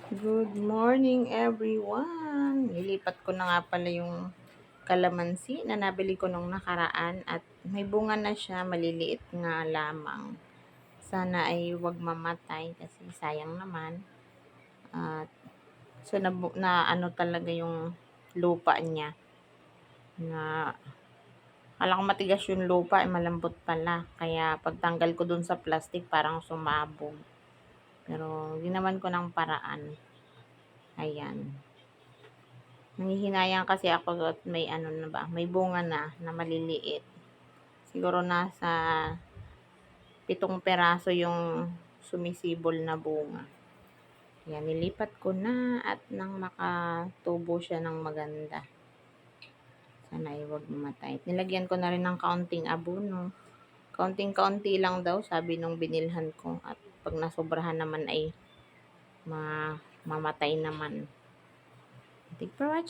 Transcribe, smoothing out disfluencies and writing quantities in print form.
Good morning everyone! Nilipat ko na nga pala yung kalamansi na nabili ko nung nakaraan at may bunga na siya, maliliit nga lamang. Sana ay wag mamatay kasi sayang naman. At so na ano talaga yung lupa niya na akala ko matigas yung lupa, ay malambot pala. Kaya pagtanggal ko dun sa plastic parang sumabog. Pero ginawan ko ng paraan. Ayan. Nanghihinayang kasi ako at may ano na ba, may bunga na maliliit. Siguro nasa 7 peraso yung sumisibol na bunga. Yan, nilipat ko na at nang makatubo siya ng maganda. Sana ay huwag mamatay. Nilagyan ko na rin ng kaunting abono. Kaunting-kaunti lang daw, sabi nung binilhan ko. At pag nasobrahan naman ay mamatay naman. Thank you for watching.